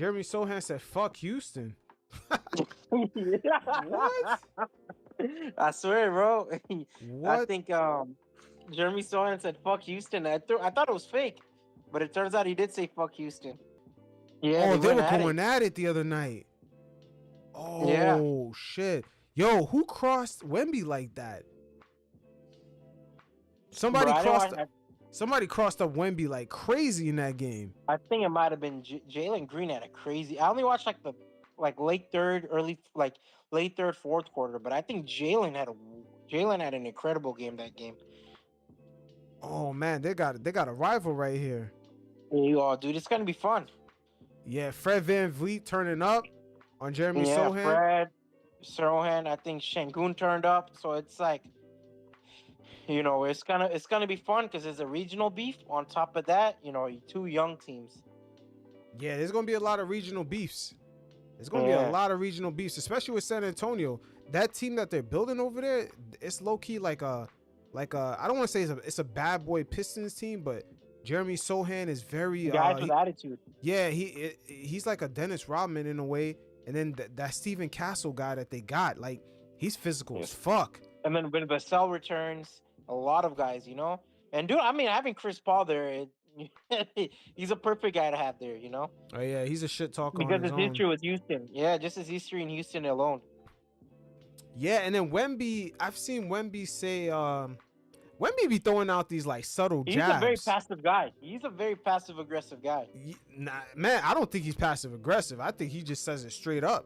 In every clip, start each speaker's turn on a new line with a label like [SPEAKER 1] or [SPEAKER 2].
[SPEAKER 1] Jeremy Sohan said, "Fuck Houston." What?
[SPEAKER 2] I swear, bro. I
[SPEAKER 1] What?
[SPEAKER 2] think Jeremy Sohan said "fuck Houston." I thought it was fake, but it turns out he did say "fuck Houston." Yeah,
[SPEAKER 1] Oh,
[SPEAKER 2] they
[SPEAKER 1] they
[SPEAKER 2] went
[SPEAKER 1] were
[SPEAKER 2] at it.
[SPEAKER 1] going at it the other night.
[SPEAKER 2] Yeah,
[SPEAKER 1] Oh shit. Yo, who crossed Wemby like that?
[SPEAKER 2] bro.
[SPEAKER 1] Somebody
[SPEAKER 2] I didn't
[SPEAKER 1] crossed
[SPEAKER 2] watch.
[SPEAKER 1] somebody crossed up Wemby like crazy in that game.
[SPEAKER 2] I think it might have been Jalen Green had a crazy. I only watched like the late third, late third, fourth quarter, but I think Jalen had an incredible game that game.
[SPEAKER 1] Oh man, they got a rival right here.
[SPEAKER 2] Oh, dude, it's gonna be fun.
[SPEAKER 1] Yeah, Fred Van Vliet turning up on Jeremy
[SPEAKER 2] Yeah,
[SPEAKER 1] Sohan.
[SPEAKER 2] Fred, Sirhan, I think Shangun turned up, so it's like it's gonna be fun because there's a regional beef. On top of that, two young teams.
[SPEAKER 1] Yeah, there's gonna be a lot of regional beefs. There's gonna be a
[SPEAKER 2] Yeah,
[SPEAKER 1] lot of regional beefs, especially with San Antonio. That team that they're building over there, it's low key like a I don't want to say it's a bad boy Pistons team, but Jeremy Sohan is very
[SPEAKER 2] guys with attitude.
[SPEAKER 1] yeah, he's like a Dennis Rodman in a way, and then that Steven Castle guy that they got, like he's physical
[SPEAKER 2] Yeah.
[SPEAKER 1] as fuck.
[SPEAKER 2] And then when Vassell returns, a lot of guys. And dude, I mean, having Chris Paul there, he's a perfect guy to have there.
[SPEAKER 1] Oh yeah, he's a shit talker on
[SPEAKER 2] Because
[SPEAKER 1] his
[SPEAKER 2] his
[SPEAKER 1] own.
[SPEAKER 2] history with Houston. Yeah, just his history in Houston alone.
[SPEAKER 1] Yeah, and then Wemby, I've seen Wemby say, Wemby be throwing out these like subtle
[SPEAKER 2] He's a very
[SPEAKER 1] jabs.
[SPEAKER 2] passive guy. He's a very passive aggressive guy.
[SPEAKER 1] Nah, man, I don't think he's passive aggressive. I think he just says it straight up.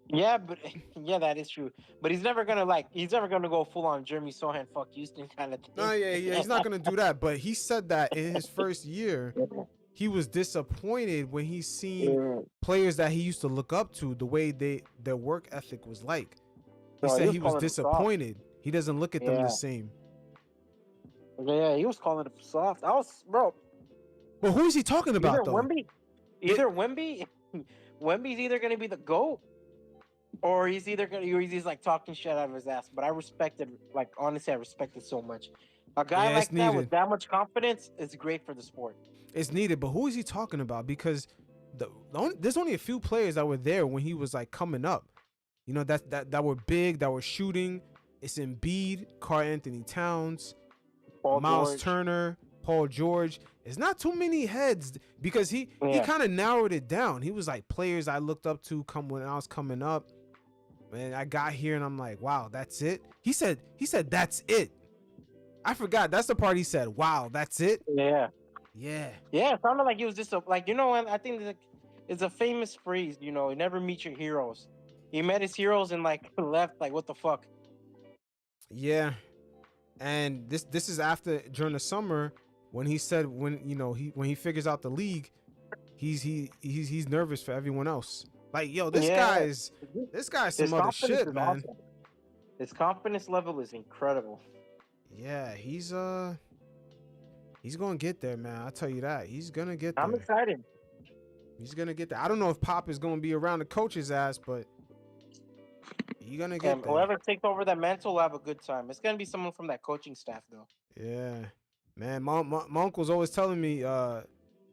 [SPEAKER 2] Yeah, but yeah, that is true. But he's never gonna go full on Jeremy Sohan fuck Houston kind of thing.
[SPEAKER 1] No, yeah, he's not gonna do that. But he said that in his first year, he was disappointed when he seen players that he used to look up to, the way their work ethic was like. He said he was disappointed. He doesn't look at them the same.
[SPEAKER 2] Yeah, he was calling it soft. Bro.
[SPEAKER 1] But who is he talking about though?
[SPEAKER 2] Wemby's either gonna be the GOAT, or he's like talking shit out of his ass. But I respected, like honestly, I respect it so much. A guy like that with that much confidence is great for the sport.
[SPEAKER 1] It's needed, but who is he talking about? Because there's only a few players that were there when he was like coming up. You know, that were big, that were shooting. It's Embiid, Karl Anthony Towns, Miles Turner, Paul George. It's not too many heads because he kind of narrowed it down. He was like players I looked up to when I was coming up. And I got here and I'm like, wow, that's it. He said that's it. I forgot. That's the part he said. Wow, that's it.
[SPEAKER 2] Yeah.
[SPEAKER 1] Yeah.
[SPEAKER 2] Yeah. It sounded like he was just I think it's a famous phrase. You never meet your heroes. He met his heroes and like left. Like, what the fuck?
[SPEAKER 1] Yeah. And this is after during the summer when he said when he figures out the league, he's nervous for everyone else. Like, yo, this guy's some other shit, man.
[SPEAKER 2] Awesome. His confidence level is incredible.
[SPEAKER 1] Yeah, he's gonna get there, man. I'll tell you that. He's gonna get there.
[SPEAKER 2] I'm excited.
[SPEAKER 1] He's gonna get there. I don't know if Pop is gonna be around the coach's ass, but he's gonna get there.
[SPEAKER 2] Whoever takes over that mantle will have a good time. It's gonna be someone from that coaching staff, though.
[SPEAKER 1] Yeah, man. My uncle's always telling me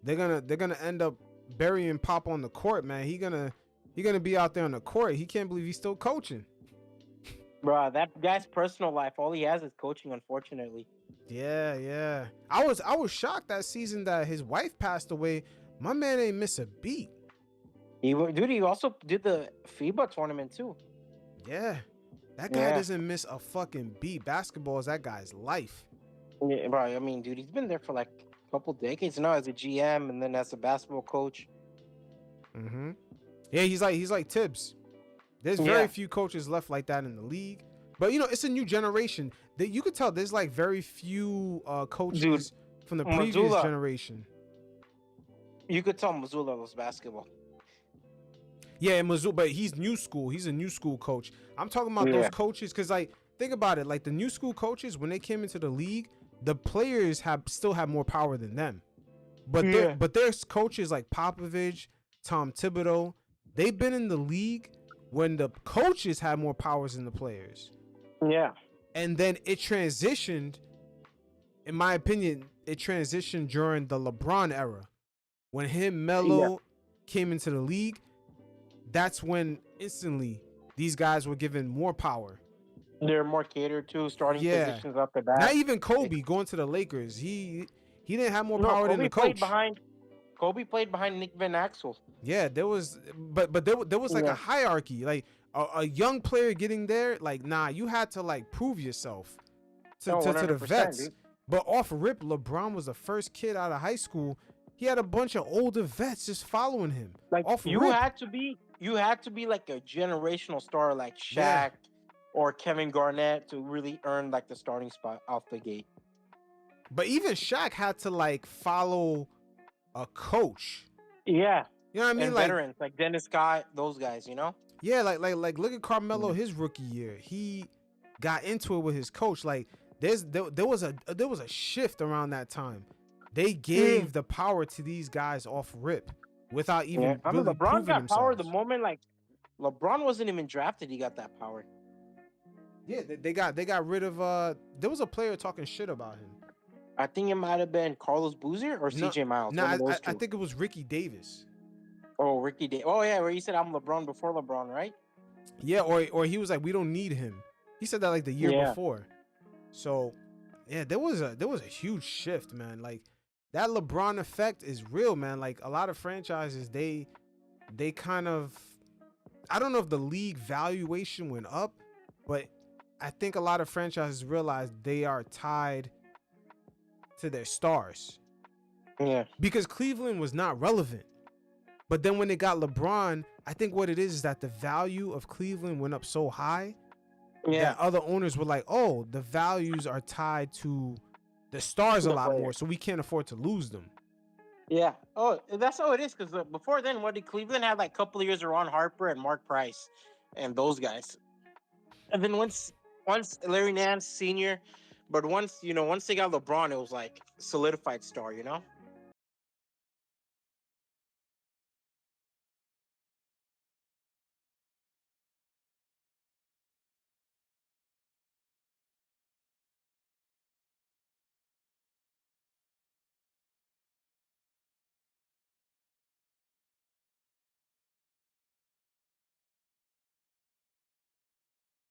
[SPEAKER 1] they're gonna end up burying Pop on the court, man. He gonna be out there on the court. He can't believe he's still coaching.
[SPEAKER 2] Bro, that guy's personal life, all he has is coaching, unfortunately.
[SPEAKER 1] Yeah. I was shocked that season that his wife passed away. My man ain't miss a beat.
[SPEAKER 2] He also did the FIBA tournament too.
[SPEAKER 1] Yeah. That guy doesn't miss a fucking beat. Basketball is that guy's life.
[SPEAKER 2] Yeah, bro. I mean, dude, he's been there for like a couple decades now as a GM and then as a basketball coach.
[SPEAKER 1] Mm-hmm. Yeah, he's like Tibbs. There's very few coaches left like that in the league. But it's a new generation. That you could tell there's like very few coaches from the previous generation.
[SPEAKER 2] You could tell Missoula loves basketball.
[SPEAKER 1] Yeah, Missoula, but he's new school. He's a new school coach. I'm talking about those coaches because, like, think about it. Like the new school coaches, when they came into the league, the players still have more power than them. But there's coaches like Popovich, Tom Thibodeau. They've been in the league when the coaches had more powers than the players.
[SPEAKER 2] Yeah.
[SPEAKER 1] And then it transitioned, in my opinion, during the LeBron era. When him, Melo, came into the league, that's when instantly these guys were given more power.
[SPEAKER 2] They're more catered to starting
[SPEAKER 1] Yeah.
[SPEAKER 2] positions up the bat.
[SPEAKER 1] Not even Kobe going to the Lakers. He didn't have more power than the coach.
[SPEAKER 2] Kobe played behind Nick Van Axel.
[SPEAKER 1] Yeah, there was, but there was like a hierarchy. Like a young player getting there, like nah, you had to like prove yourself to the vets. Dude. But off rip, LeBron was the first kid out of high school. He had a bunch of older vets just following him.
[SPEAKER 2] Like
[SPEAKER 1] off
[SPEAKER 2] you
[SPEAKER 1] rip.
[SPEAKER 2] had to be like a generational star like Shaq or Kevin Garnett to really earn like the starting spot off the gate.
[SPEAKER 1] But even Shaq had to like follow a coach.
[SPEAKER 2] Yeah.
[SPEAKER 1] You know what I mean?
[SPEAKER 2] And
[SPEAKER 1] like
[SPEAKER 2] veterans like Dennis Scott, those guys, you know?
[SPEAKER 1] Yeah, like look at Carmelo his rookie year. He got into it with his coach. Like there was a shift around that time. They gave the power to these guys off rip without even
[SPEAKER 2] I mean,
[SPEAKER 1] really
[SPEAKER 2] LeBron got
[SPEAKER 1] themselves.
[SPEAKER 2] power the moment like LeBron wasn't even drafted, he got that power.
[SPEAKER 1] Yeah, they got rid of there was a player talking shit about him.
[SPEAKER 2] I think it might have been Carlos Boozer or CJ Miles.
[SPEAKER 1] No, I think it was Ricky Davis.
[SPEAKER 2] Oh, Ricky Davis. Oh yeah, where he said I'm LeBron before LeBron, right?
[SPEAKER 1] Yeah, or he was like, we don't need him. He said that like the year before. So yeah, there was a huge shift, man. Like that LeBron effect is real, man. Like a lot of franchises, they kind of, I don't know if the league valuation went up, but I think a lot of franchises realized they are tied to their stars.
[SPEAKER 2] Yeah.
[SPEAKER 1] Because Cleveland was not relevant. But then when they got LeBron, I think what it is that the value of Cleveland went up so high that other owners were like, oh, the values are tied to the stars a lot more, so we can't afford to lose them.
[SPEAKER 2] Yeah. Oh, that's how it is. Because before then, what did Cleveland have? Like a couple of years of Ron Harper and Mark Price and those guys. And then once Larry Nance Sr., but once they got LeBron, it was like solidified star, you know?